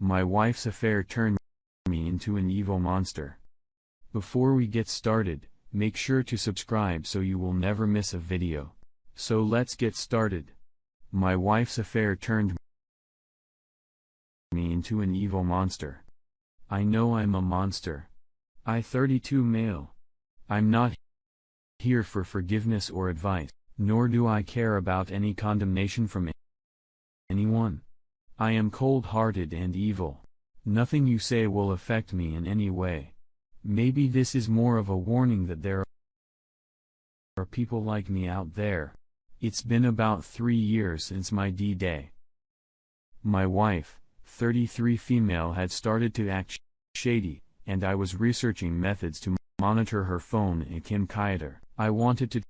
My wife's affair turned me into an evil monster. Before we get started, make sure to subscribe so you will never miss a video. So let's get started. My wife's affair turned me into an evil monster. I know I'm a monster. I 32 male. I'm not here for forgiveness or advice, nor do I care about any condemnation from anyone. I am cold-hearted and evil. Nothing you say will affect me in any way. Maybe this is more of a warning that there are people like me out there. It's been about 3 years since my D-Day. My wife, 33 female, had started to act shady, and I was researching methods to monitor her phone and Kim Kaider. I wanted to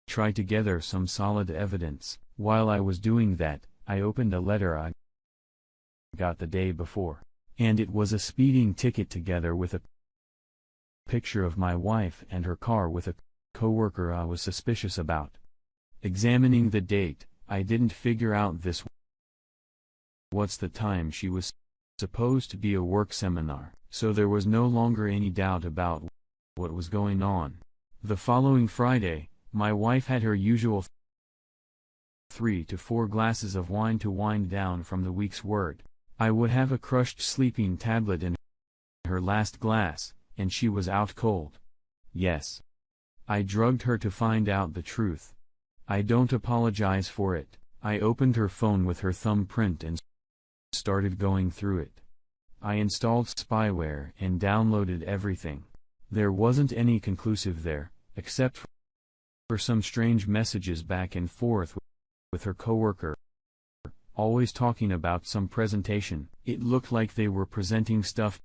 try to gather some solid evidence. While I was doing that, I opened a letter I got the day before, and it was a speeding ticket together with a picture of my wife and her car with a coworker I was suspicious about. Examining the date, I didn't figure out this was the time she was supposed to be a work seminar, so there was no longer any doubt about what was going on. The following Friday, my wife had her usual 3 to 4 glasses of wine to wind down from the week's work. I would have a crushed sleeping tablet in her last glass, and she was out cold. Yes. I drugged her to find out the truth. I don't apologize for it. I opened her phone with her thumbprint and started going through it. I installed spyware and downloaded everything. There wasn't any conclusive there, except for some strange messages back and forth with her coworker, always talking about some presentation. It looked like they were presenting stuff.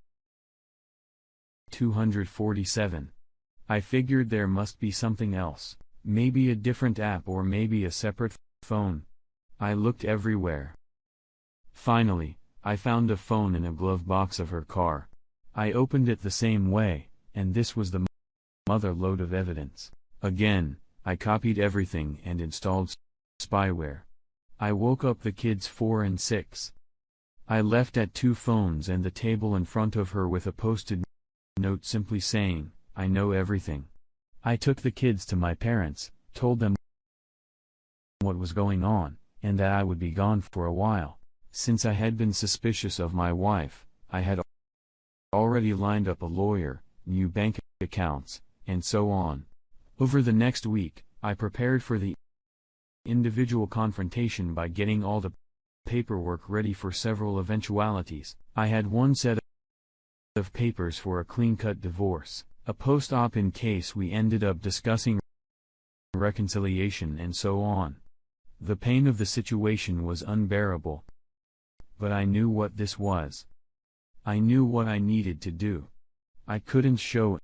247. I figured there must be something else, maybe a different app or maybe a separate phone. I looked everywhere. Finally, I found a phone in a glove box of her car. I opened it the same way, and this was the mother lode of evidence. Again, I copied everything and installed spyware. I woke up the kids 4 and 6. I left at 2 phones and the table in front of her with a post-it note simply saying, "I know everything." I took the kids to my parents, told them what was going on, and that I would be gone for a while. Since I had been suspicious of my wife, I had already lined up a lawyer, new bank accounts, and so on. Over the next week, I prepared for the individual confrontation by getting all the paperwork ready for several eventualities. I had one set of papers for a clean-cut divorce, a post-op in case we ended up discussing reconciliation, and so on. The pain of the situation was unbearable. But I knew what this was. I knew what I needed to do. I couldn't show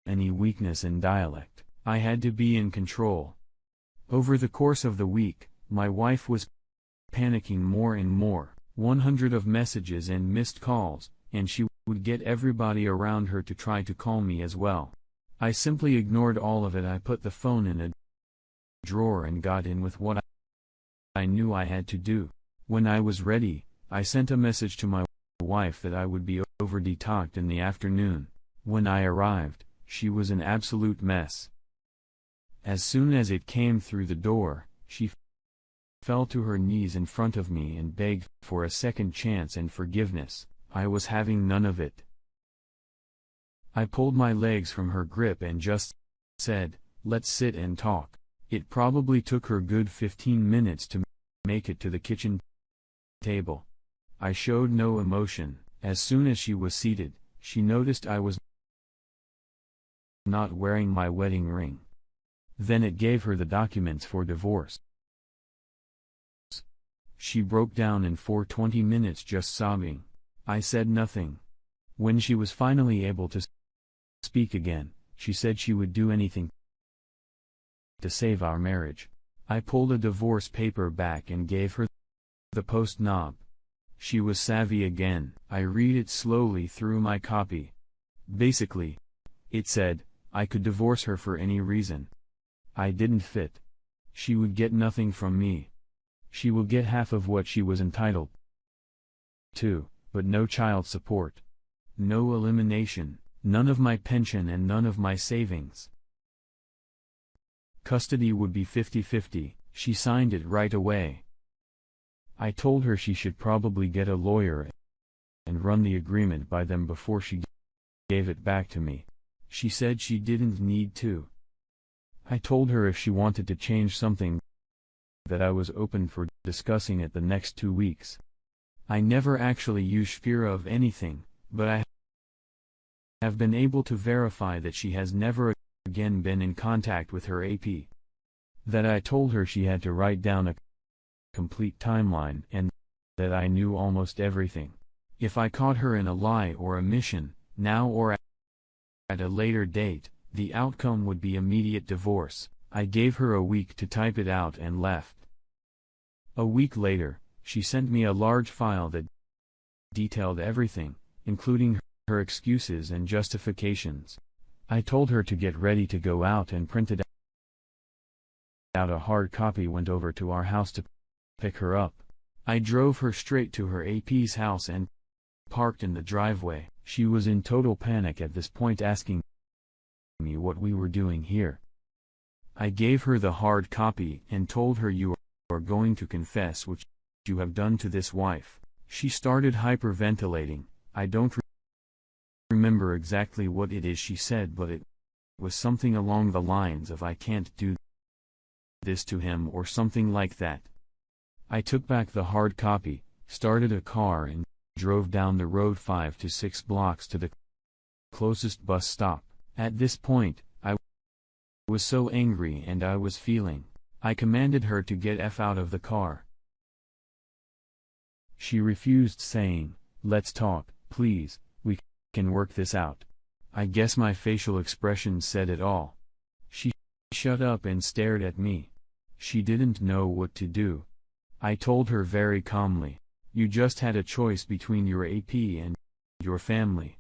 any weakness in dialect. I had to be in control. Over the course of the week, my wife was panicking more and more. 100 of messages and missed calls, and she would get everybody around her to try to call me as well. I simply ignored all of it. I put the phone in a drawer and got in with what I knew I had to do. When I was ready, I sent a message to my wife that I would be over detoxed in the afternoon. When I arrived, she was an absolute mess. As soon as it came through the door, she fell to her knees in front of me and begged for a second chance and forgiveness. I was having none of it. I pulled my legs from her grip and just said, "Let's sit and talk." It probably took her good 15 minutes to make it to the kitchen table. I showed no emotion. As soon as she was seated, she noticed I was not wearing my wedding ring. Then it gave her the documents for divorce. She broke down in 20 minutes just sobbing. I said nothing. When she was finally able to speak again, she said she would do anything to save our marriage. I pulled a divorce paper back and gave her the post knob. She was savvy again. I read it slowly through my copy. Basically, it said, I could divorce her for any reason. I didn't fit. She would get nothing from me. She will get half of what she was entitled to, but no child support. No elimination, none of my pension and none of my savings. Custody would be 50-50, she signed it right away. I told her she should probably get a lawyer and run the agreement by them before she gave it back to me. She said she didn't need to. I told her if she wanted to change something, that I was open for discussing it the next 2 weeks. I never actually used Shapira of anything, but I have been able to verify that she has never again been in contact with her AP. That I told her she had to write down a complete timeline and that I knew almost everything. If I caught her in a lie or omission, now or at a later date, the outcome would be immediate divorce. I gave her a week to type it out and left. A week later, she sent me a large file that detailed everything, including her excuses and justifications. I told her to get ready to go out and printed out a hard copy, went over to our house to pick her up. I drove her straight to her AP's house and parked in the driveway. She was in total panic at this point, asking me what we were doing here. I gave her the hard copy and told her, "You are going to confess what you have done to this wife." She started hyperventilating. I don't remember exactly what it is she said, but it was something along the lines of "I can't do this to him" or something like that. I took back the hard copy, started a car and drove down the road 5 to 6 blocks to the closest bus stop. At this point, I was so angry and I was feeling. I commanded her to get out of the car. She refused, saying, "Let's talk, please, we can work this out." I guess my facial expression said it all. She shut up and stared at me. She didn't know what to do. I told her very calmly, "You just had a choice between your AP and your family.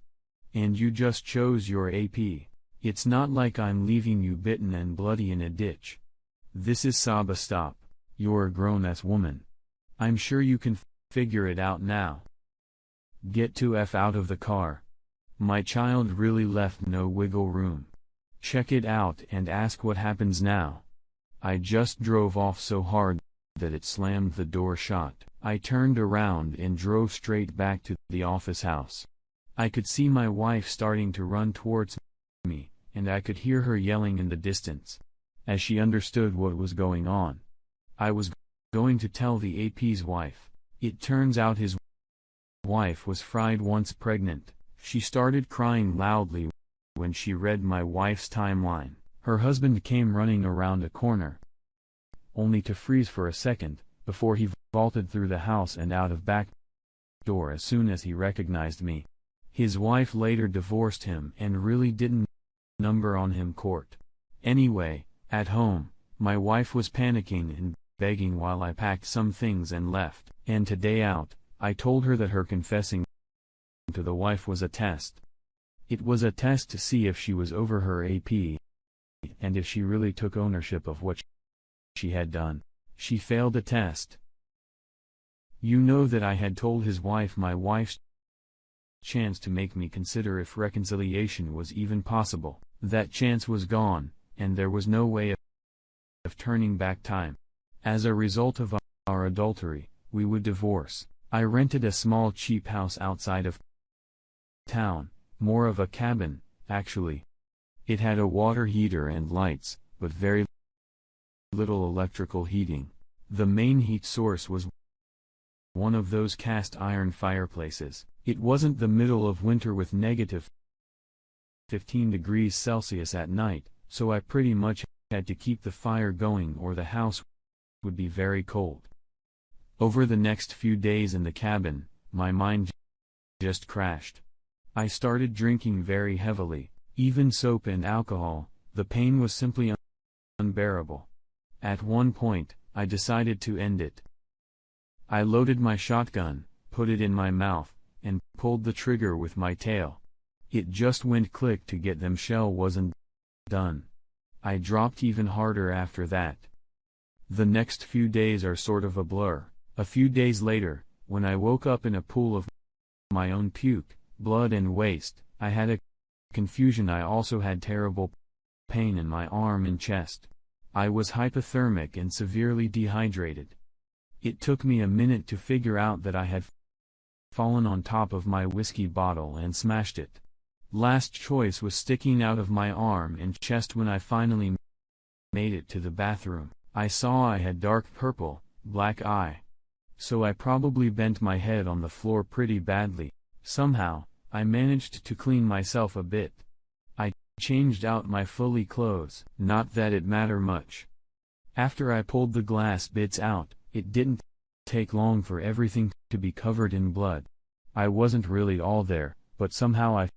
And you just chose your AP. It's not like I'm leaving you bitten and bloody in a ditch. This is Saba. Stop. You're a grown-ass woman. I'm sure you can figure it out now. Get to F out of the car." My child really left no wiggle room. Check it out and ask what happens now. I just drove off so hard that it slammed the door shut. I turned around and drove straight back to the office house. I could see my wife starting to run towards me, and I could hear her yelling in the distance, as she understood what was going on. I was going to tell the AP's wife. It turns out his wife was fried once pregnant. She started crying loudly when she read my wife's timeline. Her husband came running around a corner, only to freeze for a second, before he vaulted through the house and out of back door as soon as he recognized me. His wife later divorced him and really didn't number on him court. Anyway, at home, my wife was panicking and begging while I packed some things and left. And today out, I told her that her confessing to the wife was a test. It was a test to see if she was over her AP, and if she really took ownership of what she had done. She failed the test. You know that I had told his wife my wife's chance to make me consider if reconciliation was even possible. That chance was gone, and there was no way of turning back time. As a result of our adultery, we would divorce. I rented a small cheap house outside of town, more of a cabin, actually. It had a water heater and lights, but very little electrical heating. The main heat source was one of those cast iron fireplaces. It wasn't the middle of winter with negative 15 degrees Celsius at night, so I pretty much had to keep the fire going or the house would be very cold. Over the next few days in the cabin, my mind just crashed. I started drinking very heavily, even soap and alcohol. The pain was simply unbearable. At one point, I decided to end it. I loaded my shotgun, put it in my mouth, and pulled the trigger with my tail. It just went click to get them. Shell wasn't done. I dropped even harder after that. The next few days are sort of a blur. A few days later, when I woke up in a pool of my own puke, blood and waste. I had a confusion. I also had terrible pain in my arm and chest. I was hypothermic and severely dehydrated. It took me a minute to figure out that I had fallen on top of my whiskey bottle and smashed it. Last choice was sticking out of my arm and chest. When I finally made it to the bathroom, I saw I had dark purple, black eye. So I probably bent my head on the floor pretty badly. Somehow, I managed to clean myself a bit. I changed out my fully clothes, not that it mattered much. After I pulled the glass bits out, it didn't take long for everything to be covered in blood. I wasn't really all there, but somehow I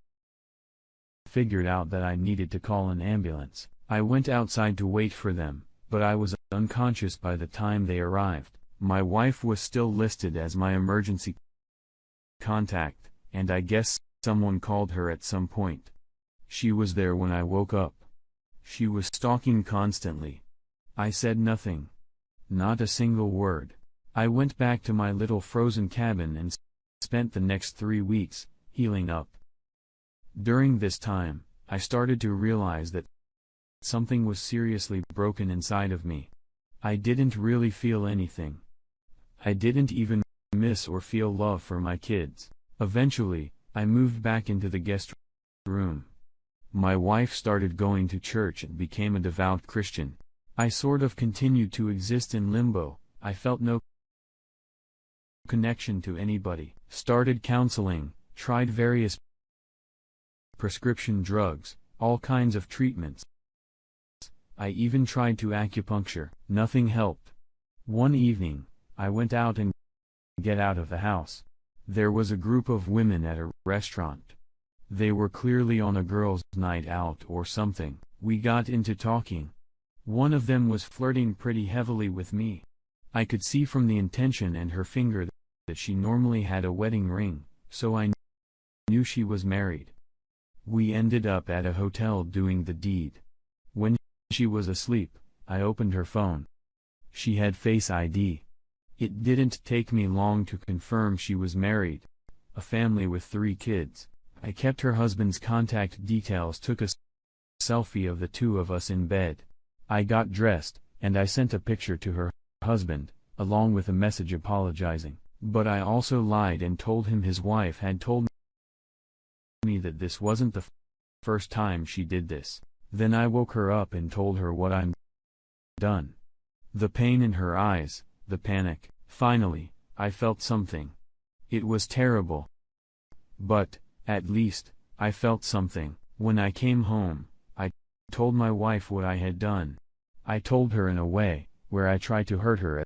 figured out that I needed to call an ambulance. I went outside to wait for them, but I was unconscious by the time they arrived. My wife was still listed as my emergency contact, and I guess someone called her at some point. She was there when I woke up. She was stalking constantly. I said nothing. Not a single word. I went back to my little frozen cabin and spent the next 3 weeks, healing up. During this time, I started to realize that something was seriously broken inside of me. I didn't really feel anything. I didn't even miss or feel love for my kids. Eventually, I moved back into the guest room. My wife started going to church and became a devout Christian. I sort of continued to exist in limbo. I felt no connection to anybody. Started counseling, tried various prescription drugs, all kinds of treatments. I even tried to acupuncture. Nothing helped. One evening, I went out and get out of the house. There was a group of women at a restaurant. They were clearly on a girls' night out or something. We got into talking. One of them was flirting pretty heavily with me. I could see from the intention and her finger that she normally had a wedding ring, so I knew she was married. We ended up at a hotel doing the deed. When she was asleep, I opened her phone. She had Face ID. It didn't take me long to confirm she was married. A family with 3 kids. I kept her husband's contact details, took a selfie of the 2 of us in bed. I got dressed, and I sent a picture to her husband, along with a message apologizing. But I also lied and told him his wife had told me that this wasn't the first time she did this. Then I woke her up and told her what I'd done. The pain in her eyes, the panic. Finally, I felt something. It was terrible. But, at least, I felt something. When I came home, I told my wife what I had done. I told her in a way where I tried to hurt her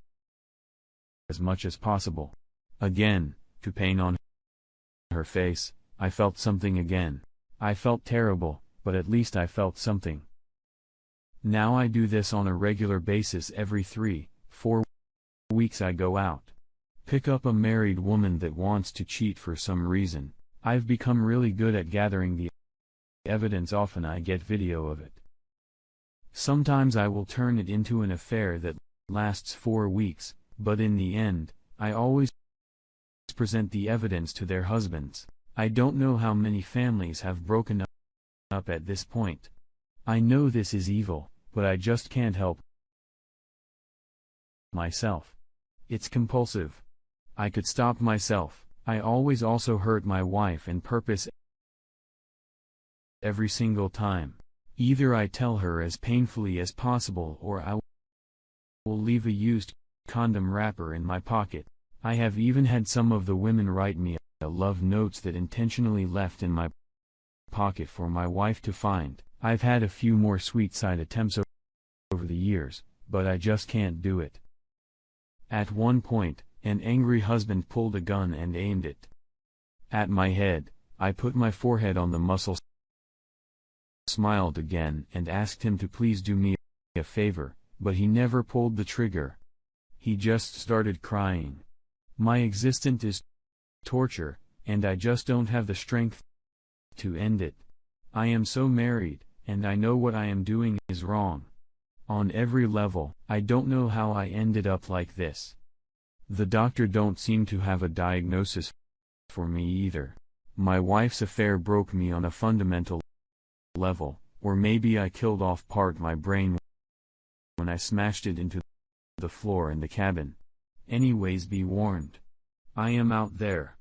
as much as possible. Again, to pain on her face, I felt something again. I felt terrible, but at least I felt something. Now I do this on a regular basis. Every 3-4 weeks I go out. Pick up a married woman that wants to cheat for some reason. I've become really good at gathering the evidence. Often I get video of it. Sometimes I will turn it into an affair that lasts 4 weeks, but in the end, I always present the evidence to their husbands. I don't know how many families have broken up at this point. I know this is evil, but I just can't help myself. It's compulsive. I could stop myself. I always also hurt my wife on purpose every single time. Either I tell her as painfully as possible or I will leave a used condom wrapper in my pocket. I have even had some of the women write me love notes that intentionally left in my pocket for my wife to find. I've had a few more sweet side attempts over the years, but I just can't do it. At one point, an angry husband pulled a gun and aimed it at my head. I put my forehead on the muscle, smiled again and asked him to please do me a favor, but he never pulled the trigger. He just started crying. My existence is torture, and I just don't have the strength to end it. I am so married, and I know what I am doing is wrong. On every level. I don't know how I ended up like this. The doctor don't seem to have a diagnosis for me either. My wife's affair broke me on a fundamental level, or maybe I killed off part my brain when I smashed it into the floor in the cabin. Anyways, be warned. I am out there.